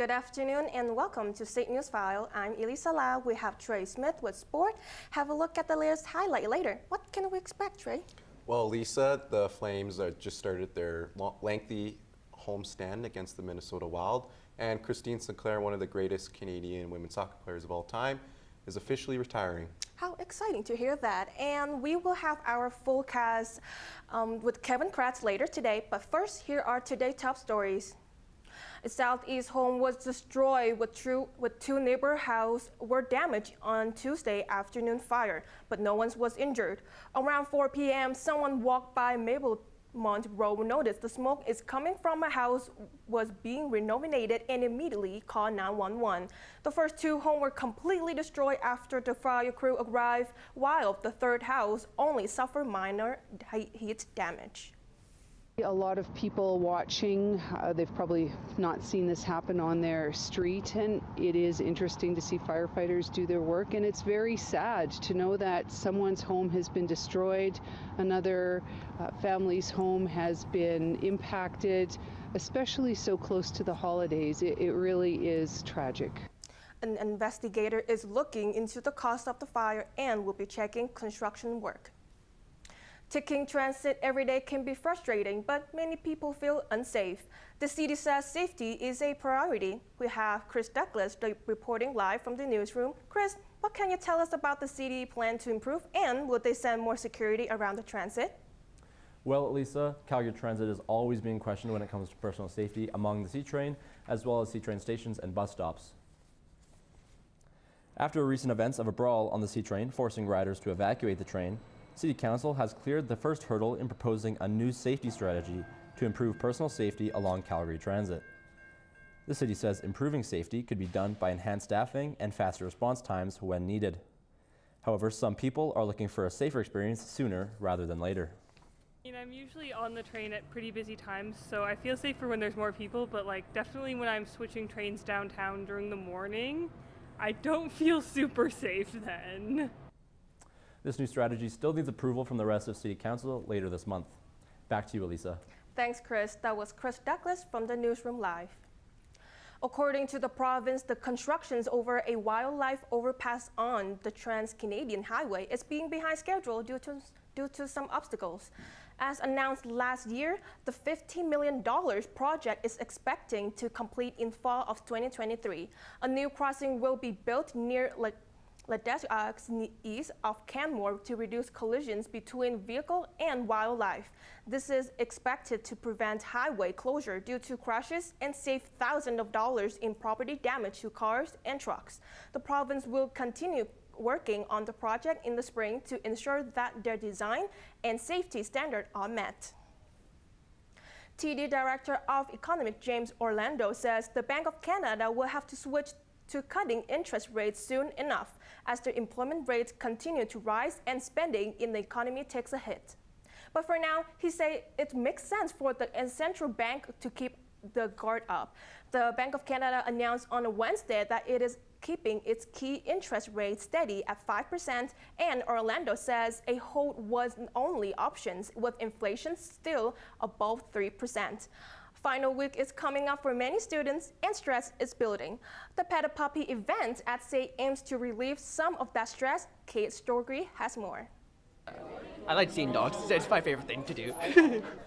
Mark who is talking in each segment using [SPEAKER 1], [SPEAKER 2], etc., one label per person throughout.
[SPEAKER 1] Good afternoon and welcome to State News File. I'm Elisa Lau. We have Trey Smith with sport. Have a look at the latest highlight later. What can we expect, Trey?
[SPEAKER 2] Well, Lisa, the Flames just started their lengthy homestand against the Minnesota Wild, and Christine Sinclair, one of the greatest Canadian women's soccer players of all time, is officially retiring.
[SPEAKER 1] How exciting to hear that. And we will have our full cast with Kevin Kratz later today. But first, here are today's top stories. A southeast home was destroyed with two neighbor houses were damaged on Tuesday afternoon fire, but no one was injured. Around 4 p.m., someone walked by Maplemont Road, noticed the smoke is coming from a house was being renovated and immediately called 911. The first two homes were completely destroyed after the fire crew arrived, while the third house only suffered minor heat damage.
[SPEAKER 3] A lot of people watching, they've probably not seen this happen on their street, and it is interesting to see firefighters do their work, and it's very sad to know that someone's home has been destroyed, another family's home has been impacted, especially so close to the holidays. It really is tragic.
[SPEAKER 1] An investigator is looking into the cause of the fire and will be checking construction work. Taking transit every day can be frustrating, but many people feel unsafe. The city says safety is a priority. We have Chris Douglas reporting live from the newsroom. Chris, what can you tell us about the city plan to improve, and will they send more security around the transit?
[SPEAKER 4] Well, Lisa, Calgary Transit is always being questioned when it comes to personal safety among the C-Train, as well as C-Train stations and bus stops. After recent events of a brawl on the C-Train forcing riders to evacuate the train, City Council has cleared the first hurdle in proposing a new safety strategy to improve personal safety along Calgary Transit. The city says improving safety could be done by enhanced staffing and faster response times when needed. However, some people are looking for a safer experience sooner rather than later.
[SPEAKER 5] I'm usually on the train at pretty busy times, so I feel safer when there's more people, but definitely when I'm switching trains downtown during the morning, I don't feel super safe then.
[SPEAKER 4] This new strategy still needs approval from the rest of City Council later this month. Back to you, Elisa.
[SPEAKER 1] Thanks, Chris. That was Chris Douglas from the newsroom live. According to the province, the constructions over a wildlife overpass on the Trans-Canadian Highway is being behind schedule due to some obstacles. As announced last year, the $15 million project is expecting to complete in fall of 2023. A new crossing will be built near east of Canmore to reduce collisions between vehicle and wildlife. This is expected to prevent highway closure due to crashes and save thousands of dollars in property damage to cars and trucks. The province will continue working on the project in the spring to ensure that their design and safety standards are met. TD Director of Economic James Orlando says the Bank of Canada will have to switch to cutting interest rates soon enough as the employment rates continue to rise and spending in the economy takes a hit. But for now, he said it makes sense for the central bank to keep the guard up. The Bank of Canada announced on a Wednesday that it is keeping its key interest rate steady at 5%, and Orlando says a hold was the only option with inflation still above 3%. Final week is coming up for many students and stress is building. The Pet a Puppy event at SAIT aims to relieve some of that stress. Kate Storgry has more.
[SPEAKER 6] I like seeing dogs. It's my favorite thing to do.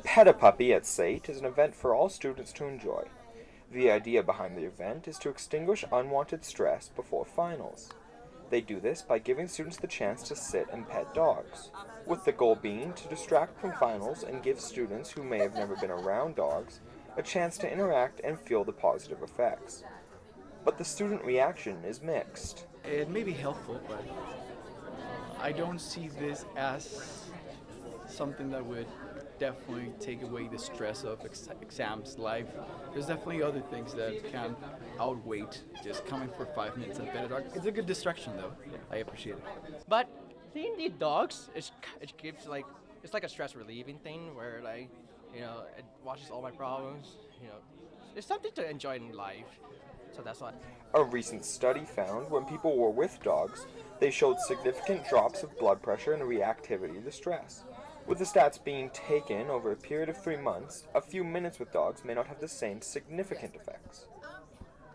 [SPEAKER 7] Pet a Puppy at SAIT is an event for all students to enjoy. The idea behind the event is to extinguish unwanted stress before finals. They do this by giving students the chance to sit and pet dogs, with the goal being to distract from finals and give students who may have never been around dogs a chance to interact and feel the positive effects. But the student reaction is mixed.
[SPEAKER 8] It may be helpful, but I don't see this as something that would definitely take away the stress of exams life. There's definitely other things that can outweigh just coming for 5 minutes and pet a dog. It's a good distraction though. I appreciate it.
[SPEAKER 6] But seeing the dogs, it gives it's like a stress relieving thing where it washes all my problems. There's something to enjoy in life. So that's why.
[SPEAKER 7] A recent study found when people were with dogs, they showed significant drops of blood pressure and reactivity to stress. With the stats being taken over a period of 3 months, a few minutes with dogs may not have the same significant effects.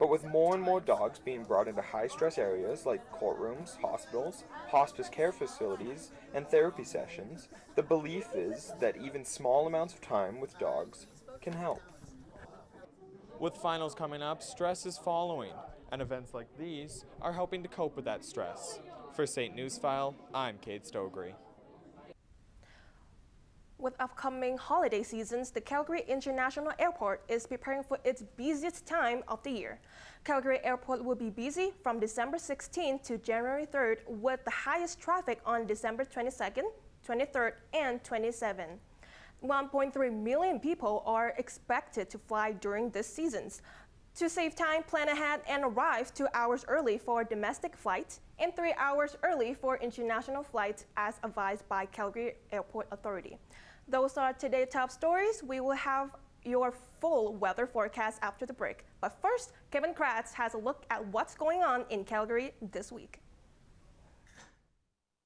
[SPEAKER 7] But with more and more dogs being brought into high-stress areas like courtrooms, hospitals, hospice care facilities, and therapy sessions, the belief is that even small amounts of time with dogs can help.
[SPEAKER 9] With finals coming up, stress is following, and events like these are helping to cope with that stress. For St. Newsfile, I'm Kate Stogry.
[SPEAKER 1] With upcoming holiday seasons, the Calgary International Airport is preparing for its busiest time of the year. Calgary Airport will be busy from December 16th to January 3rd, with the highest traffic on December 22nd, 23rd, and 27th. 1.3 million people are expected to fly during this season. To save time, plan ahead and arrive 2 hours early for domestic flights and 3 hours early for international flights, as advised by Calgary Airport Authority. Those are today's top stories. We will have your full weather forecast after the break. But first, Kevin Kratz has a look at what's going on in Calgary this week.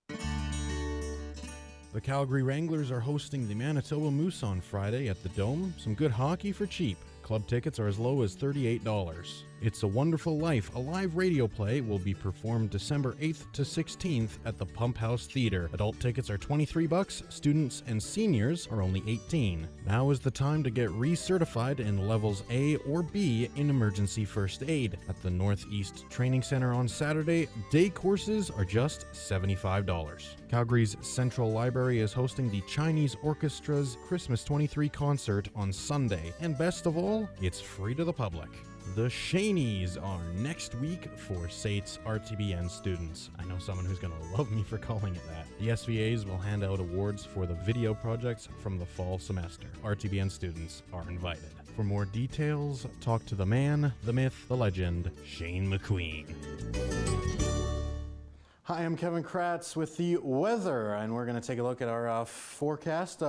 [SPEAKER 10] The Calgary Wranglers are hosting the Manitoba Moose on Friday at the Dome. Some good hockey for cheap. Club tickets are as low as $38. It's a Wonderful Life, a live radio play, will be performed December 8th to 16th at the Pump House Theater. Adult tickets are $23, students and seniors are only $18. Now is the time to get recertified in levels A or B in emergency first aid. At the Northeast Training Center on Saturday, day courses are just $75. Calgary's Central Library is hosting the Chinese Orchestra's Christmas 23 concert on Sunday. And best of all, it's free to the public. The Shanies are next week for SAIT's RTBN students. I know someone who's going to love me for calling it that. The SVAs will hand out awards for the video projects from the fall semester. RTBN students are invited. For more details, talk to the man, the myth, the legend, Shane McQueen. Hi, I'm Kevin Kratz with the weather, and we're going to take a look at our forecast.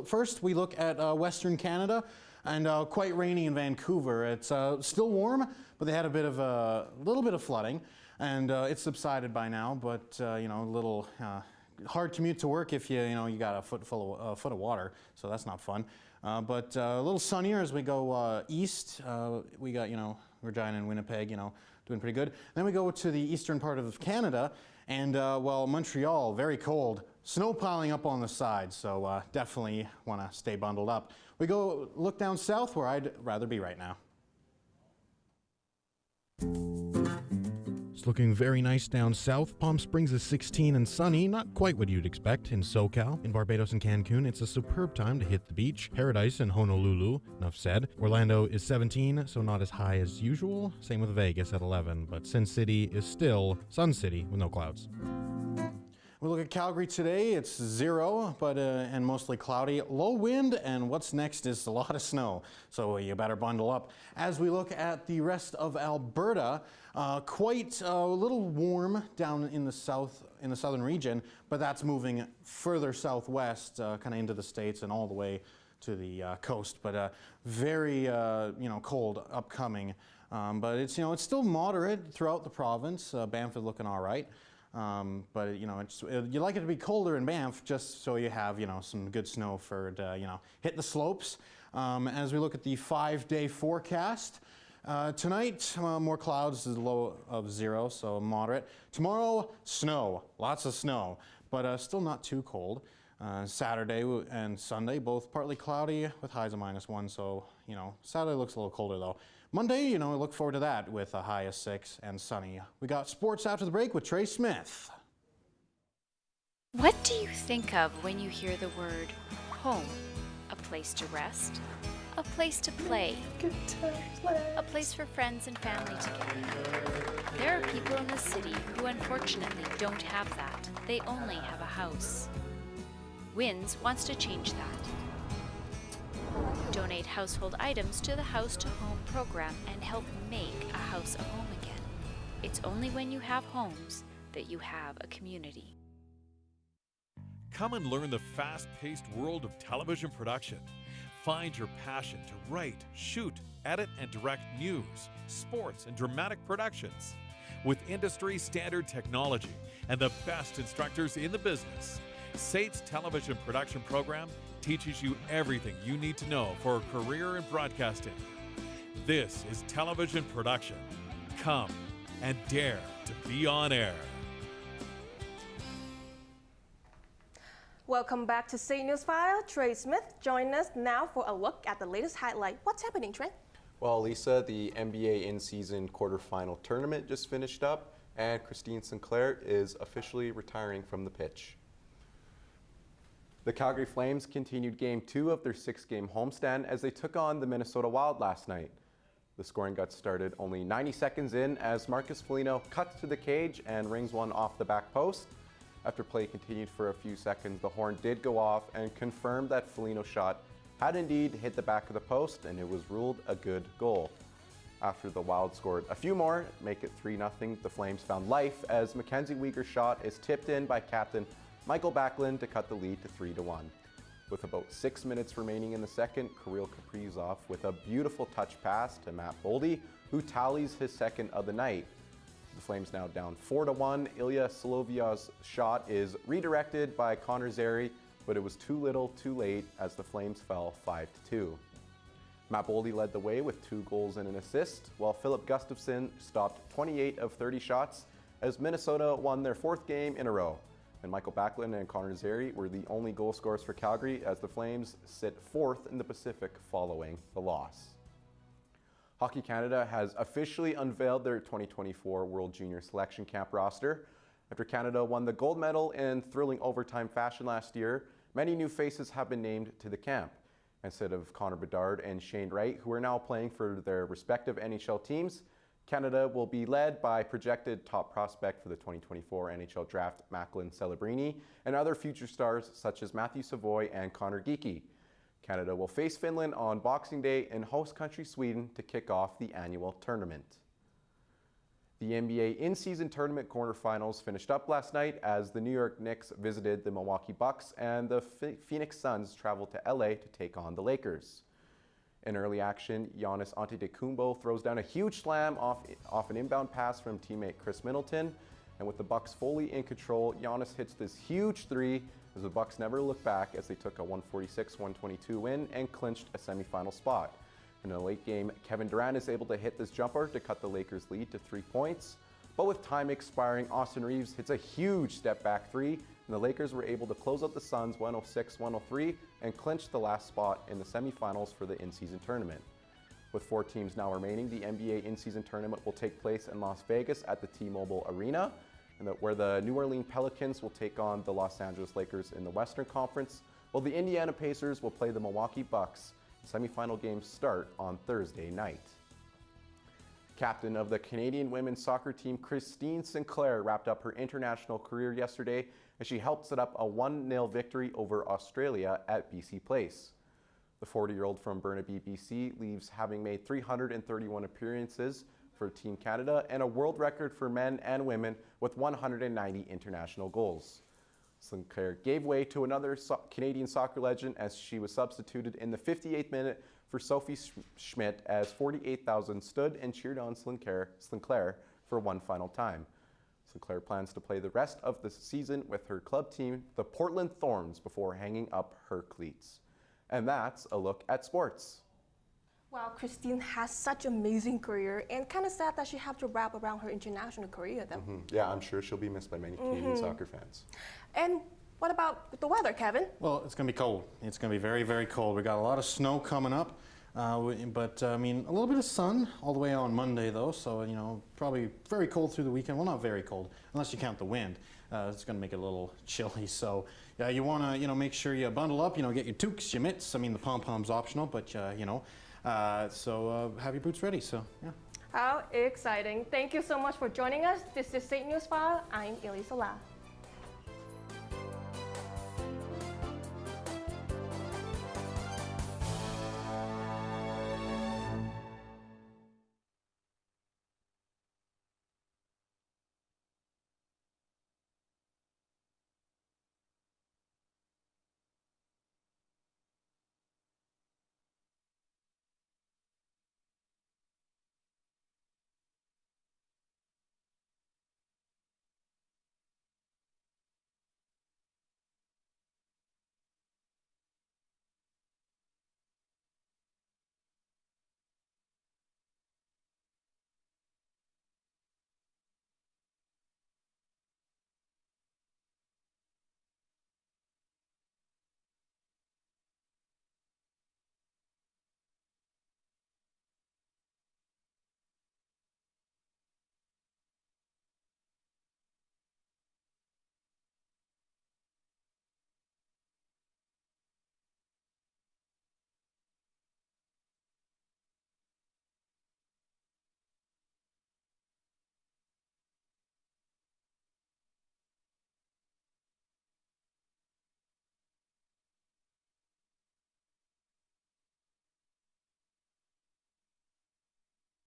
[SPEAKER 10] First, we look at Western Canada. And quite rainy in Vancouver. It's still warm, but they had a little bit of flooding, and it's subsided by now. But a little hard commute to work if you got a foot of water, so that's not fun. But a little sunnier as we go east. We got Regina and Winnipeg, doing pretty good. Then we go to the eastern part of Canada, and Montreal, very cold. Snow piling up on the side, so definitely want to stay bundled up. We go look down south, where I'd rather be right now. It's looking very nice down south. Palm Springs is 16 and sunny, not quite what you'd expect in SoCal. In Barbados and Cancun, it's a superb time to hit the beach. Paradise in Honolulu, enough said. Orlando is 17, so not as high as usual. Same with Vegas at 11, but Sin City is still Sun City with no clouds. We look at Calgary today. It's 0, and mostly cloudy. Low wind, and what's next is a lot of snow, so you better bundle up. As we look at the rest of Alberta, quite a little warm down in the southern region, but that's moving further southwest, kind of into the States and all the way to the coast. But very cold upcoming. But it's it's still moderate throughout the province. Banff is looking all right. But you like it to be colder in Banff, just so you have some good snow for hit the slopes. As we look at the 5-day forecast, tonight more clouds, is low of 0, so moderate. Tomorrow, snow, lots of snow, but still not too cold. Saturday and Sunday both partly cloudy with highs of -1, so Saturday looks a little colder though. Monday, look forward to that with a high of 6 and sunny. We got sports after the break with Trey Smith.
[SPEAKER 11] What do you think of when you hear the word home? A place to rest, a place to play, a place for friends and family to gather. There are people in the city who unfortunately don't have that. They only have a house. WINS wants to change that. Donate household items to the House to Home program and help make a house a home again. It's only when you have homes that you have a community.
[SPEAKER 12] Come and learn the fast-paced world of television production. Find your passion to write, shoot, edit, and direct news, sports, and dramatic productions. With industry-standard technology and the best instructors in the business, SAIT's television production program teaches you everything you need to know for a career in broadcasting. This is television production. Come and dare to be on air.
[SPEAKER 1] Welcome back to State News File. Trey Smith joined us now for a look at the latest highlight. What's happening, Trey?
[SPEAKER 2] Well, Lisa, the NBA in-season quarterfinal tournament just finished up, and Christine Sinclair is officially retiring from the pitch. The Calgary Flames continued Game 2 of their 6-game homestand as they took on the Minnesota Wild last night. The scoring got started only 90 seconds in as Marcus Foligno cuts to the cage and rings one off the back post. After play continued for a few seconds, the horn did go off and confirmed that Foligno's shot had indeed hit the back of the post, and it was ruled a good goal. After the Wild scored a few more, make it 3-0, the Flames found life as Mackenzie Weegar's shot is tipped in by captain Michael Backlund to cut the lead to 3-1. With about 6 minutes remaining in the second, Kirill Kaprizov with a beautiful touch pass to Matt Boldy, who tallies his second of the night. The Flames now down 4-1. Ilya Solovyov's shot is redirected by Connor Zary, but it was too little, too late as the Flames fell 5-2. Matt Boldy led the way with 2 goals and an assist, while Philip Gustafsson stopped 28 of 30 shots as Minnesota won their 4th game in a row. And Michael Backlund and Connor Zary were the only goal scorers for Calgary as the Flames sit 4th in the Pacific following the loss. Hockey Canada has officially unveiled their 2024 World Junior Selection Camp roster. After Canada won the gold medal in thrilling overtime fashion last year, many new faces have been named to the camp. Instead of Connor Bedard and Shane Wright, who are now playing for their respective NHL teams, Canada will be led by projected top prospect for the 2024 NHL draft, Macklin Celebrini, and other future stars such as Matthew Savoy and Connor Geekie. Canada will face Finland on Boxing Day in host country Sweden to kick off the annual tournament. The NBA in-season tournament quarterfinals finished up last night as the New York Knicks visited the Milwaukee Bucks and the Phoenix Suns traveled to LA to take on the Lakers. In early action, Giannis Antetokounmpo throws down a huge slam off an inbound pass from teammate Chris Middleton, and with the Bucks fully in control, Giannis hits this huge three as the Bucks never looked back as they took a 146-122 win and clinched a semifinal spot. In the late game, Kevin Durant is able to hit this jumper to cut the Lakers' lead to 3 points, but with time expiring, Austin Reeves hits a huge step-back three, and the Lakers were able to close out the Suns 106-103 and clinch the last spot in the semifinals for the in-season tournament. With 4 teams now remaining, the NBA in-season tournament will take place in Las Vegas at the T-Mobile Arena, and where the New Orleans Pelicans will take on the Los Angeles Lakers in the Western Conference, while the Indiana Pacers will play the Milwaukee Bucks. Semifinal games start on Thursday night. Captain of the Canadian women's soccer team, Christine Sinclair, wrapped up her international career yesterday as she helped set up a 1-0 victory over Australia at BC Place. The 40-year-old from Burnaby, BC, leaves having made 331 appearances for Team Canada and a world record for men and women with 190 international goals. Sinclair gave way to another Canadian soccer legend as she was substituted in the 58th minute for Sophie Schmidt as 48,000 stood and cheered on Sinclair for one final time. Sinclair plans to play the rest of the season with her club team, the Portland Thorns, before hanging up her cleats. And that's a look at sports.
[SPEAKER 1] Wow, Christine has such an amazing career, and kind of sad that she have to wrap around her international career though.
[SPEAKER 2] Yeah, I'm sure she'll be missed by many Canadian soccer fans.
[SPEAKER 1] And what about the weather, Kevin?
[SPEAKER 10] Well, it's going to be cold. It's going to be very, very cold. We got a lot of snow coming up, but I mean, a little bit of sun all the way on Monday though, so you know, probably very cold through the weekend. Well, not very cold, unless you count the wind. It's going to make it a little chilly, so yeah, you want to, you know, make sure you bundle up, you know, get your toques, your mitts. I mean, the pom-pom's optional, but you know, so have your boots ready, so yeah.
[SPEAKER 1] How exciting. Thank you so much for joining us. This is State News File. I'm Elisa La.